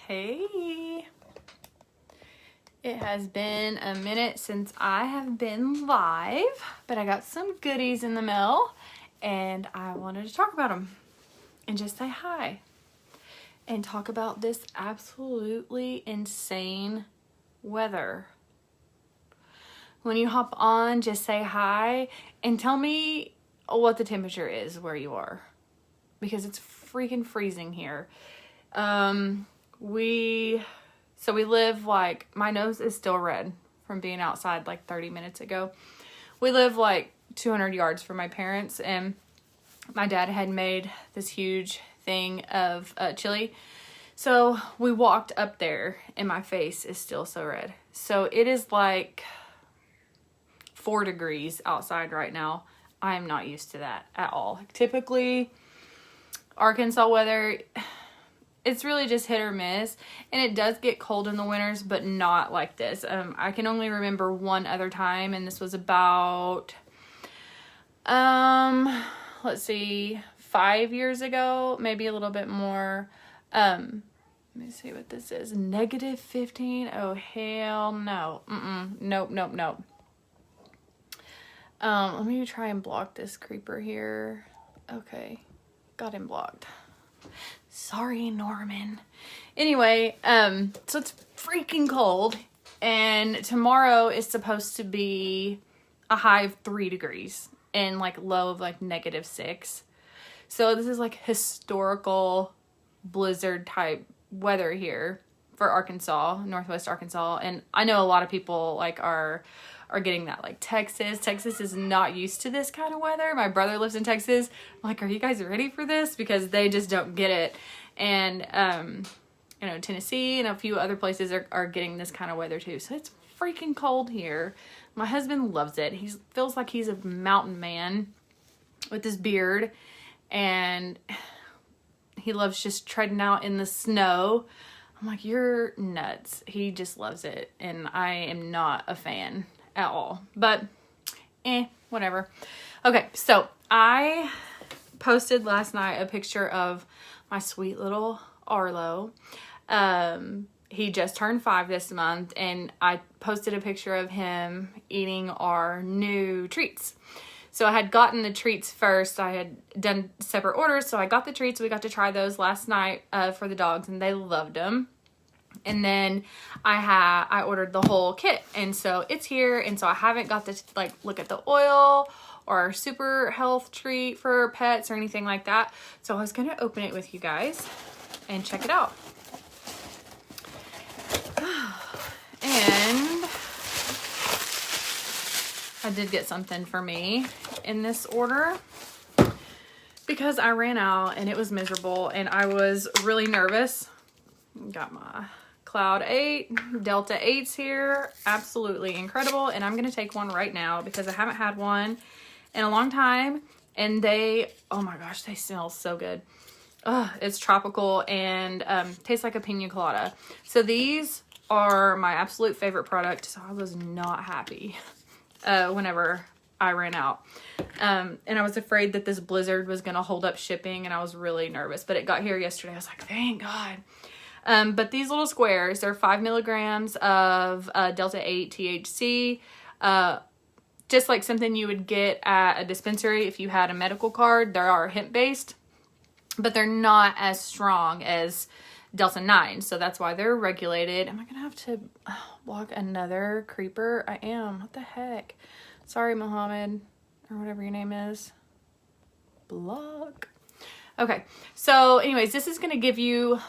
Hey, it has been a minute since I have been live, but I got some goodies in the mail and I wanted to talk about them and just say hi and talk about this absolutely insane weather. When you hop on, just say hi and tell me what the temperature is where you are, because it's freaking freezing here. We live like, my nose is still red from being outside like 30 minutes ago. We live like 200 yards from my parents, and my dad had made this huge thing of chili. So we walked up there and my face is still so red. So it is like 4 degrees outside right now. I am not used to that at all. Typically, Arkansas weather, it's really just hit or miss, and it does get cold in the winters, but not like this. I can only remember one other time, and this was about, let's see, 5 years ago, maybe a little bit more. Let me see what this is. -15. Oh, hell no. Nope. Let me try and block this creeper here. Okay. Got him blocked. Sorry, Norman. Anyway, so it's freaking cold, and tomorrow is supposed to be a high of 3 degrees and like low of like -6. So this is like historical blizzard type weather here for Arkansas, Northwest Arkansas. And I know a lot of people like are getting that, like Texas is not used to this kind of weather. My brother lives in Texas. I'm like, are you guys ready for this? Because they just don't get it. And Tennessee and a few other places are getting this kind of weather too. So it's freaking cold here. My husband loves it. He feels like he's a mountain man with his beard, and he loves just treading out in the snow. I'm like, you're nuts. He just loves it, and I am not a fan at all, but whatever. Okay, so I posted last night a picture of my sweet little Arieyl. He just turned 5 this month, and I posted a picture of him eating our new treats. So I had gotten the treats first. I had done separate orders, so I got the treats. We got to try those last night for the dogs, and they loved them. And then I ordered the whole kit, and so it's here. And so I haven't got to like look at the oil or super health treat for pets or anything like that. So I was gonna open it with you guys and check it out. And I did get something for me in this order because I ran out and it was miserable and I was really nervous. Got my Cloud 8, Delta 8s here. Absolutely incredible. And I'm going to take one right now because I haven't had one in a long time. And they, oh my gosh, they smell so good. It's tropical and tastes like a pina colada. So these are my absolute favorite product. So I was not happy whenever I ran out. And I was afraid that this blizzard was going to hold up shipping, and I was really nervous. But it got here yesterday. I was like, thank God. But these little squares, they're 5 milligrams of Delta 8 THC, just like something you would get at a dispensary if you had a medical card. They are hemp-based, but they're not as strong as Delta 9, so that's why they're regulated. Am I going to have to block another creeper? I am. What the heck? Sorry, Mohammed, or whatever your name is. Block. Okay, so anyways, this is going to give you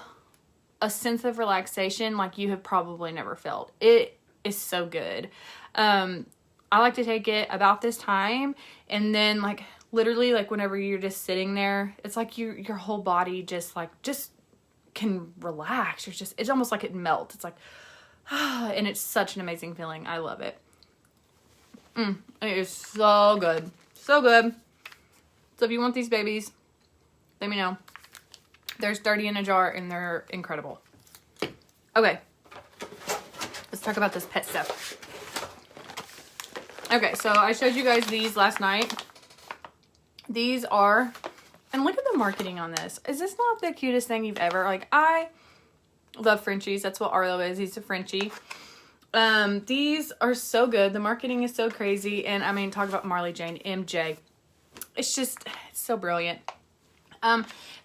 a sense of relaxation like you have probably never felt. It is so good. I like to take it about this time, and then like literally like whenever you're just sitting there, it's like your whole body just can relax. It's almost like it melts. It's like, and it's such an amazing feeling. I love it. It is so good. So good. So if you want these babies, let me know. There's 30 in a jar, and they're incredible. Okay. Let's talk about this pet stuff. Okay, so I showed you guys these last night. These are, and look at the marketing on this. Is this not the cutest thing you've ever, like, I Love Frenchies. That's what Arieyl is. He's a Frenchie. These are so good. The marketing is so crazy. And I mean, talk about Marley Jane, MJ. It's so brilliant.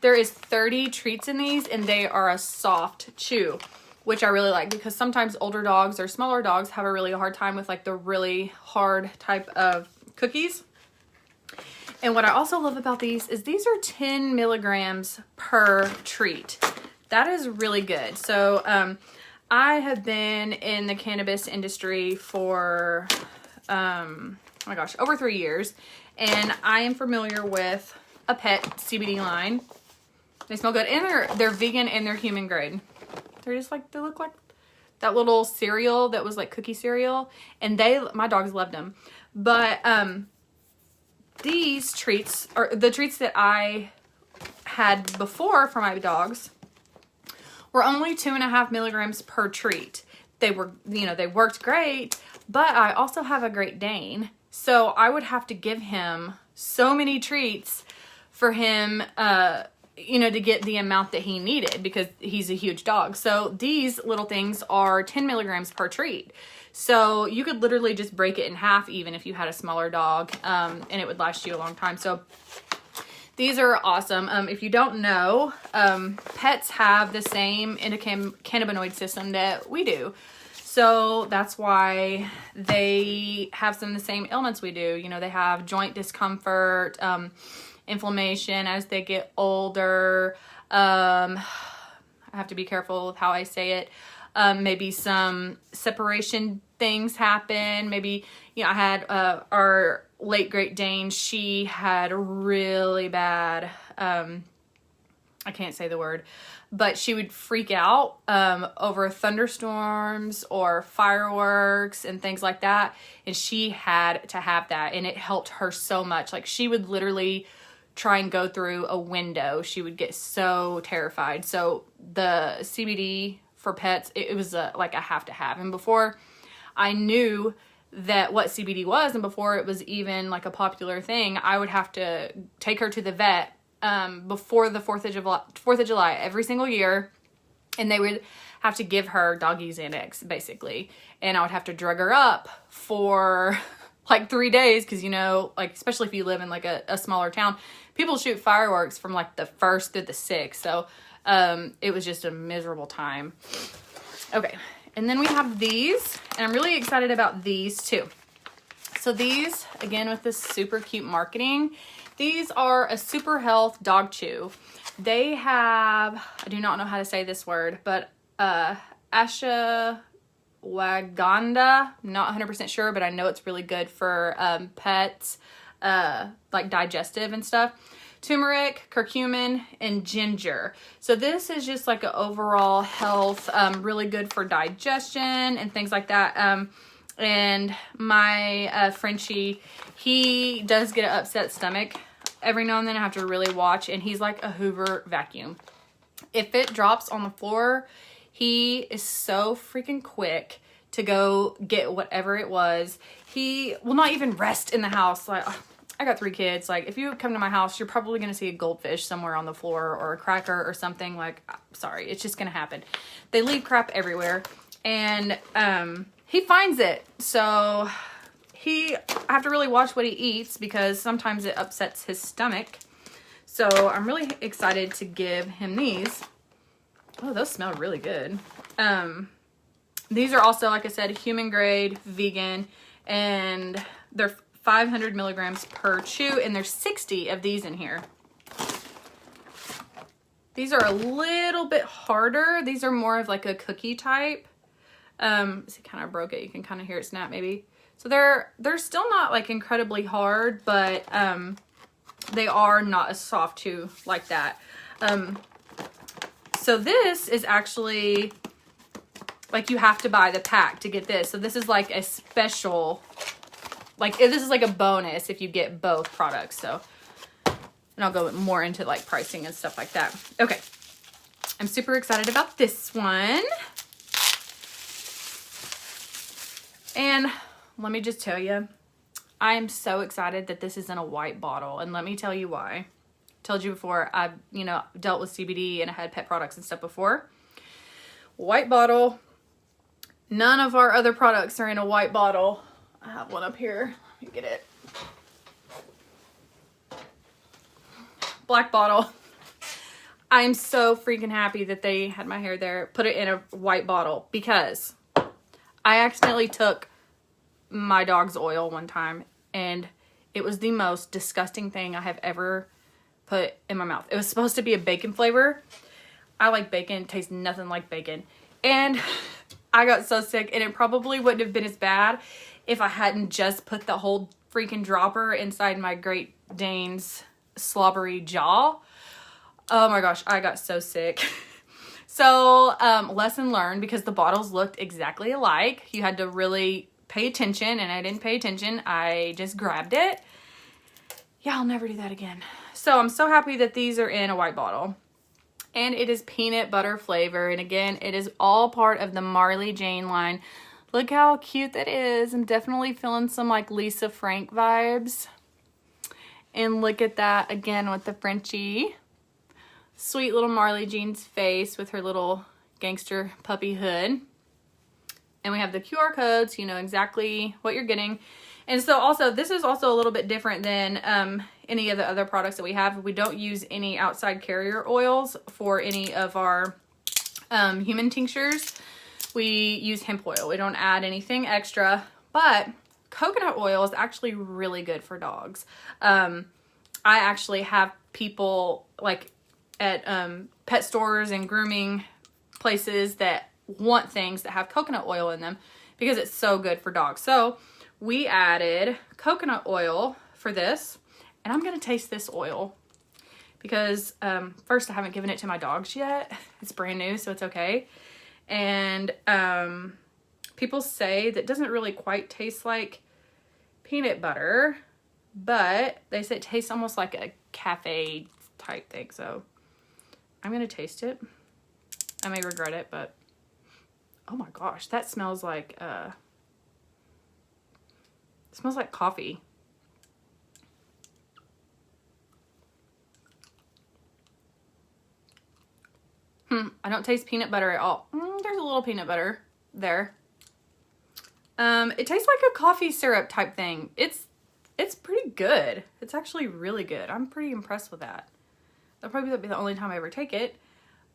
There is 30 treats in these, and they are a soft chew, which I really like, because sometimes older dogs or smaller dogs have a really hard time with like the really hard type of cookies. And what I also love about these is these are 10 milligrams per treat. That is really good. So I have been in the cannabis industry for, oh my gosh, over 3 years. And I am familiar with a Pet CBD line. They smell good. And they're vegan and they're human grade. They're just like, they look like that little cereal that was like cookie cereal. And my dogs loved them. But these treats, or the treats that I had before for my dogs, were only 2.5 milligrams per treat. They were, they worked great, but I also have a Great Dane. So I would have to give him so many treats for him, to get the amount that he needed, because he's a huge dog. So these little things are 10 milligrams per treat. So you could literally just break it in half even if you had a smaller dog, and it would last you a long time. So these are awesome. If you don't know, pets have the same endocannabinoid system that we do. So that's why they have some of the same ailments we do. They have joint discomfort, inflammation as they get older. I have to be careful with how I say it. Maybe some separation things happen. Maybe, I had our late Great Dane. She had really bad, I can't say the word, but she would freak out over thunderstorms or fireworks and things like that. And she had to have that, and it helped her so much. Like, she would literally try and go through a window. She would get so terrified. So the CBD for pets, it was like a have to have. And before I knew that what CBD was, and before it was even like a popular thing, I would have to take her to the vet before the 4th of July every single year, and they would have to give her doggy Xanax basically, and I would have to drug her up for like 3 days, because like, especially if you live in like a smaller town, people shoot fireworks from like the 1st through the 6th. So it was just a miserable time. Okay, and then we have these, and I'm really excited about these too. So these, again, with this super cute marketing, these are a super health dog chew. They have, I do not know how to say this word, but ashwagandha, not 100% sure, but I know it's really good for pets, like digestive and stuff. Turmeric, curcumin, and ginger. So this is just like an overall health, really good for digestion and things like that. And my Frenchie, he does get an upset stomach. Every now and then I have to really watch, and he's like a Hoover vacuum. If it drops on the floor, he is so freaking quick to go get whatever it was. He will not even rest in the house. Like, I got 3 kids. Like, if you come to my house, you're probably going to see a goldfish somewhere on the floor or a cracker or something. Like, sorry, it's just going to happen. They leave crap everywhere, and he finds it. So I have to really watch what he eats, because sometimes it upsets his stomach. So I'm really excited to give him these. Oh, those smell really good. These are also, like I said, human grade, vegan, and they're 500 milligrams per chew, and there's 60 of these in here. These are a little bit harder. These are more of like a cookie type. See, kind of broke it. You can kind of hear it snap maybe. So they're still not like incredibly hard, but they are not a soft chew like that. So this is actually, like, you have to buy the pack to get this. So this is like a special, like, this is like a bonus if you get both products. So, and I'll go more into like pricing and stuff like that. Okay, I'm super excited about this one. And let me just tell you, I am so excited that this is in a white bottle. And let me tell you why. I told you before, I've, dealt with CBD and I had pet products and stuff before. white bottle. None of our other products are in a white bottle. I have one up here. Let me get it. Black bottle. I'm so freaking happy that they had my hair there. Put it in a white bottle because I accidentally took my dog's oil one time and it was the most disgusting thing I have ever put in my mouth. It was supposed to be a bacon flavor. I like bacon. It tastes nothing like bacon. And I got so sick, and it probably wouldn't have been as bad if I hadn't just put the whole freaking dropper inside my Great Dane's slobbery jaw. Oh my gosh, I got so sick. So, lesson learned, because the bottles looked exactly alike. You had to really pay attention, and I didn't pay attention. I just grabbed it. Yeah, I'll never do that again. So, I'm so happy that these are in a white bottle. And it is peanut butter flavor. And again, it is all part of the Marley Jane line. Look how cute that is. I'm definitely feeling some like Lisa Frank vibes. And look at that again with the Frenchie. Sweet little Marley Jane's face with her little gangster puppy hood. And we have the QR code, so you know exactly what you're getting. And so also, this is also a little bit different than any of the other products that we have. We don't use any outside carrier oils for any of our human tinctures. We use hemp oil. We don't add anything extra, but coconut oil is actually really good for dogs. I actually have people like at pet stores and grooming places that want things that have coconut oil in them because it's so good for dogs. So we added coconut oil for this, and I'm going to taste this oil because first, I haven't given it to my dogs yet. It's brand new, so it's okay. And people say that it doesn't really quite taste like peanut butter, but they say it tastes almost like a cafe type thing. So I'm going to taste it. I may regret it, but oh my gosh, that smells like smells like coffee. I don't taste peanut butter at all. There's a little peanut butter there. It tastes like a coffee syrup type thing. It's pretty good. It's actually really good. I'm pretty impressed with that. That'll probably be the only time I ever take it,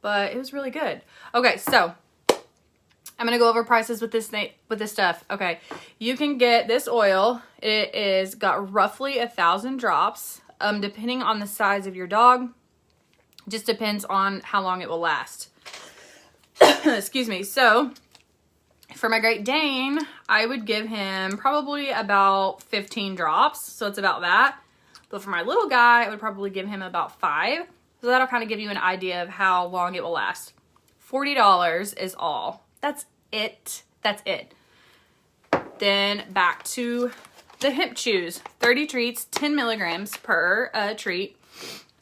but it was really good. Okay, so I'm gonna go over prices with this stuff. Okay, you can get this oil. It is got roughly 1,000 drops. Depending on the size of your dog, just depends on how long it will last. Excuse me. So for my Great Dane, I would give him probably about 15 drops. So it's about that. But for my little guy, I would probably give him about 5. So that'll kind of give you an idea of how long it will last. $40 is all. That's it. That's it. Then back to the hemp chews. 30 treats, 10 milligrams per treat.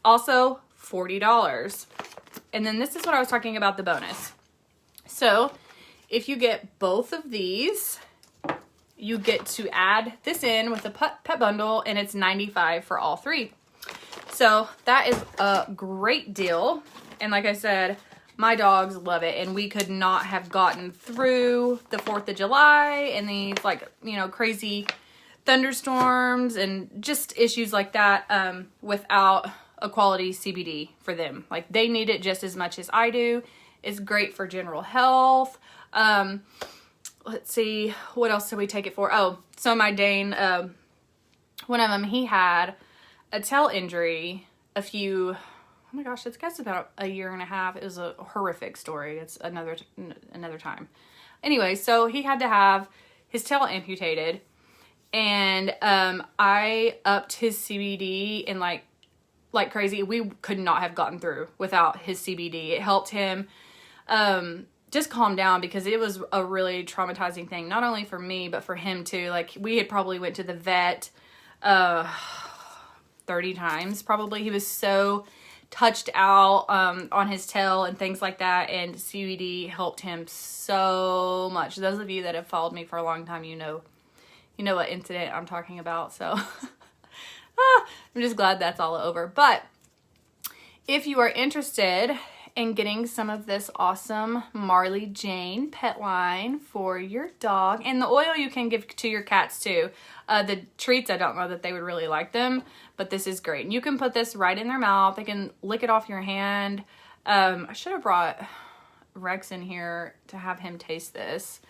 Also $40. And then this is what I was talking about, the bonus. So if you get both of these, you get to add this in with the pet bundle, and it's $95 for all 3. So that is a great deal. And like I said, my dogs love it, and we could not have gotten through the 4th of July and these crazy thunderstorms and just issues like that without a quality CBD for them. Like, they need it just as much as I do. It's great for general health. Let's see, what else did we take it for? Oh, so my Dane, one of them, he had a tail injury oh my gosh, it's guess about a year and a half. It was a horrific story. It's another time. Anyway, so he had to have his tail amputated, and I upped his CBD and like crazy. We could not have gotten through without his CBD. It helped him just calm down, because it was a really traumatizing thing, not only for me, but for him too. Like, we had probably went to the vet 30 times probably. He was so touched out on his tail and things like that, and CBD helped him so much. Those of you that have followed me for a long time, you know what incident I'm talking about. So I'm just glad that's all over. But if you are interested in getting some of this awesome Marley Jane pet line for your dog. And the oil you can give to your cats too. The treats, I don't know that they would really like them, but this is great. And you can put this right in their mouth. They can lick it off your hand. I should have brought Rex in here to have him taste this.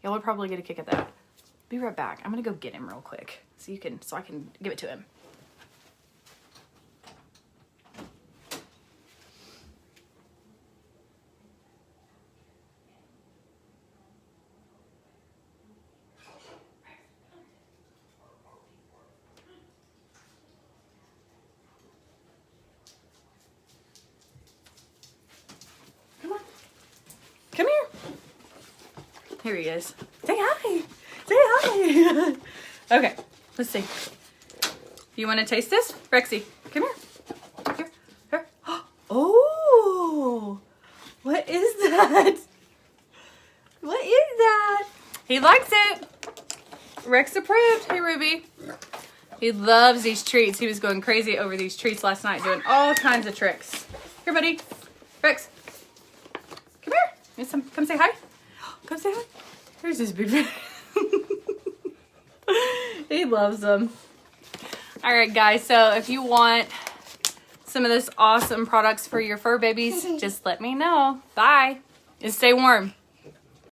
Y'all would probably get a kick at that. Be right back. I'm gonna go get him real quick so I can give it to him. Come here. Here he is. Say hi. Say hi. Okay, let's see. You want to taste this? Rexy, come here. Here. Here. Oh, what is that? What is that? He likes it. Rex approved. Hey, Ruby. He loves these treats. He was going crazy over these treats last night, doing all kinds of tricks. Here, buddy. Rex. Come here. Come say hi. Come say hi. Here's his big He loves them. All right, guys. So if you want some of this awesome products for your fur babies, just let me know. Bye. And stay warm.